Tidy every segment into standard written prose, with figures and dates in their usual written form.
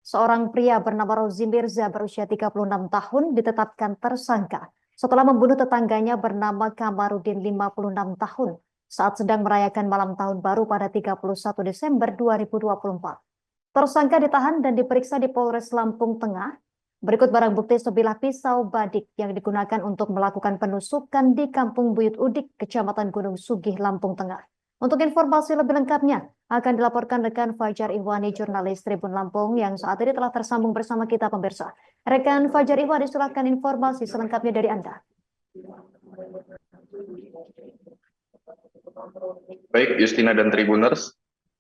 Seorang pria bernama Rozi Mirza berusia 36 tahun ditetapkan tersangka setelah membunuh tetangganya bernama Kamarudin 56 tahun saat sedang merayakan malam tahun baru pada 31 Desember 2024. Tersangka ditahan dan diperiksa di Polres Lampung Tengah. Berikut barang bukti sebilah pisau badik yang digunakan untuk melakukan penusukan di Kampung Buyut Udik, Kecamatan Gunung Sugih, Lampung Tengah. Untuk informasi lebih lengkapnya akan dilaporkan rekan Fajar Ihwani, jurnalis Tribun Lampung yang saat ini telah tersambung bersama kita pemirsa. Rekan Fajar Ihwani, silakan informasi selengkapnya dari Anda. Baik, Justina dan Tribuners,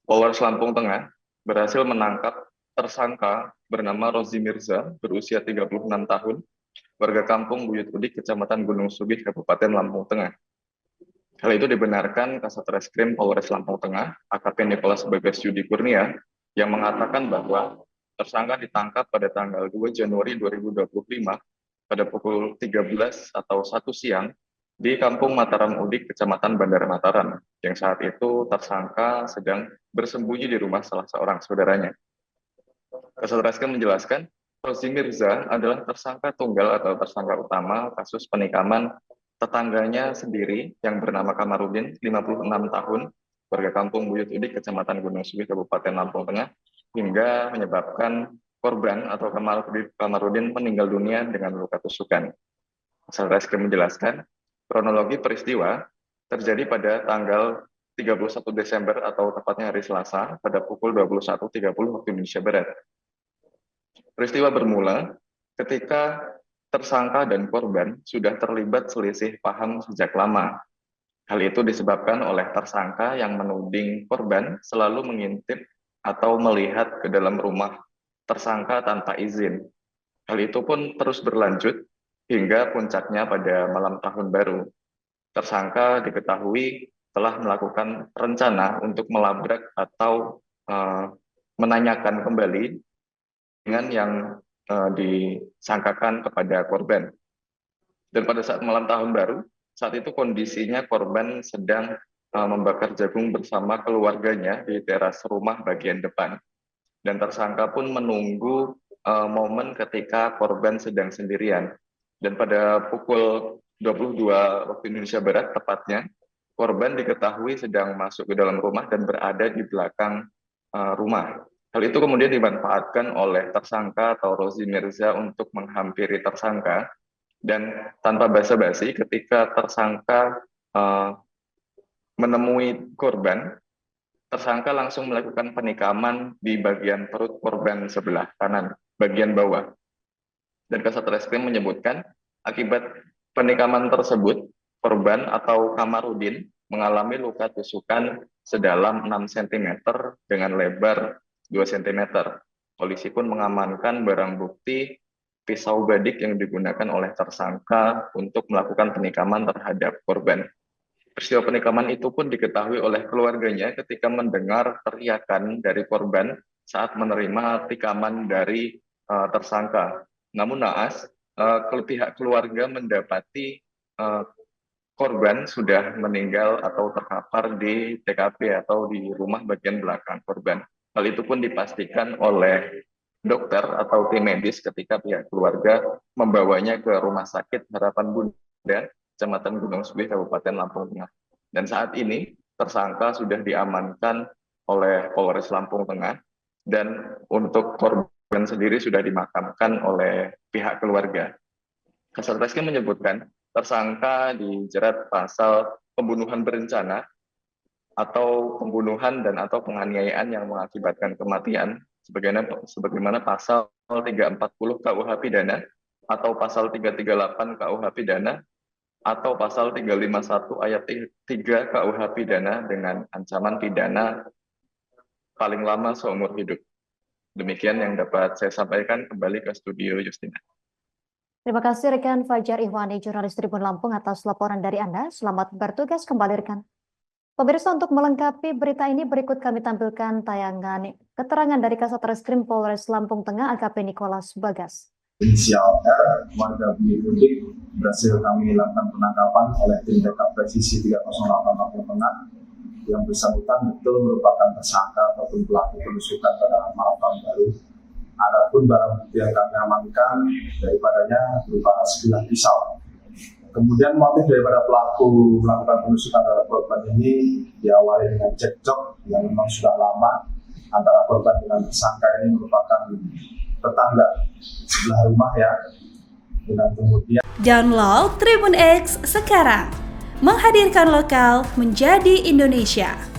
Polres Lampung Tengah berhasil menangkap tersangka bernama Rozi Mirza berusia 36 tahun, warga Kampung Buyut Udik, Kecamatan Gunung Sugih, Kabupaten Lampung Tengah. Hal itu dibenarkan Kasat Reskrim Polres Lampung Tengah, AKP Nicholas Bagas Yudi Kurnia, yang mengatakan bahwa tersangka ditangkap pada tanggal 2 Januari 2025 pada pukul 13 atau 1 siang di Kampung Mataram Udik, Kecamatan Bandar Mataram, yang saat itu tersangka sedang bersembunyi di rumah salah seorang saudaranya. Kasat Reskrim menjelaskan, Rozi Mirza adalah tersangka tunggal atau tersangka utama kasus penikaman tetangganya sendiri yang bernama Kamarudin, 56 tahun, warga Kampung Buyut Udik, Kecamatan Gunung Sugih, Kabupaten Lampung Tengah, hingga menyebabkan korban atau Kamarudin meninggal dunia dengan luka tusukan. Kasat Reskrim menjelaskan, kronologi peristiwa terjadi pada tanggal 31 Desember atau tepatnya hari Selasa pada pukul 21.30 waktu Indonesia Barat. Peristiwa bermula ketika tersangka dan korban sudah terlibat selisih paham sejak lama. Hal itu disebabkan oleh tersangka yang menuding korban selalu mengintip atau melihat ke dalam rumah tersangka tanpa izin. Hal itu pun terus berlanjut hingga puncaknya pada malam tahun baru. Tersangka diketahui telah melakukan rencana untuk melabrak atau menanyakan kembali dengan yang disangkakan kepada korban. Dan pada saat malam tahun baru, saat itu kondisinya korban sedang membakar jagung bersama keluarganya di teras rumah bagian depan. Dan tersangka pun menunggu momen ketika korban sedang sendirian. Dan pada pukul 22 waktu Indonesia Barat tepatnya, korban diketahui sedang masuk ke dalam rumah dan berada di belakang rumah. Hal itu kemudian dimanfaatkan oleh tersangka atau Rozi Mirza untuk menghampiri tersangka, dan tanpa basa-basi ketika tersangka menemui korban, tersangka langsung melakukan penikaman di bagian perut korban sebelah kanan, bagian bawah. Dan Kasat Reskrim menyebutkan akibat penikaman tersebut, korban atau Kamarudin mengalami luka tusukan sedalam 6 cm dengan lebar 2 cm. Polisi pun mengamankan barang bukti pisau badik yang digunakan oleh tersangka untuk melakukan penikaman terhadap korban. Peristiwa penikaman itu pun diketahui oleh keluarganya ketika mendengar teriakan dari korban saat menerima tikaman dari tersangka. Namun naas, pihak keluarga mendapati korban sudah meninggal atau terkapar di TKP atau di rumah bagian belakang korban. Hal itu pun dipastikan oleh dokter atau tim medis ketika pihak keluarga membawanya ke Rumah Sakit Harapan Bunda, Kecamatan Gunung Sugih, Kabupaten Lampung Tengah. Dan saat ini tersangka sudah diamankan oleh Polres Lampung Tengah, dan untuk korban sendiri sudah dimakamkan oleh pihak keluarga. Kasat Reskrim menyebutkan tersangka dijerat pasal pembunuhan berencana atau pembunuhan dan atau penganiayaan yang mengakibatkan kematian sebagaimana pasal 340 KUH Pidana atau pasal 338 KUH Pidana atau pasal 351 ayat 3 KUH Pidana dengan ancaman pidana paling lama seumur hidup. Demikian yang dapat saya sampaikan. Kembali ke studio, Justina. Terima kasih rekan Fajar Ihwani, jurnalis Tribun Lampung, atas laporan dari Anda. Selamat bertugas kembali rekan. Pemirsa, untuk melengkapi berita ini berikut kami tampilkan tayangan keterangan dari Kasat Reskrim Polres Lampung Tengah AKP Nicholas Bagas. Inisial R, warga Buyut Udik, berhasil kami lakukan penangkapan oleh tim TK Presisi 308 Lampung Tengah. Yang bersangkutan betul merupakan tersangka ataupun pelaku penusukan pada malam tahun baru. Ada Adapun barang bukti yang kami amankan daripadanya berupa sebilah pisau. Kemudian motif daripada pelaku melakukan penusukan terhadap korban ini diawali dengan cekcok yang memang sudah lama antara korban dengan tersangka. Ini merupakan tetangga sebelah rumah ya. Dan kemudian download Tribun X sekarang, menghadirkan lokal menjadi Indonesia.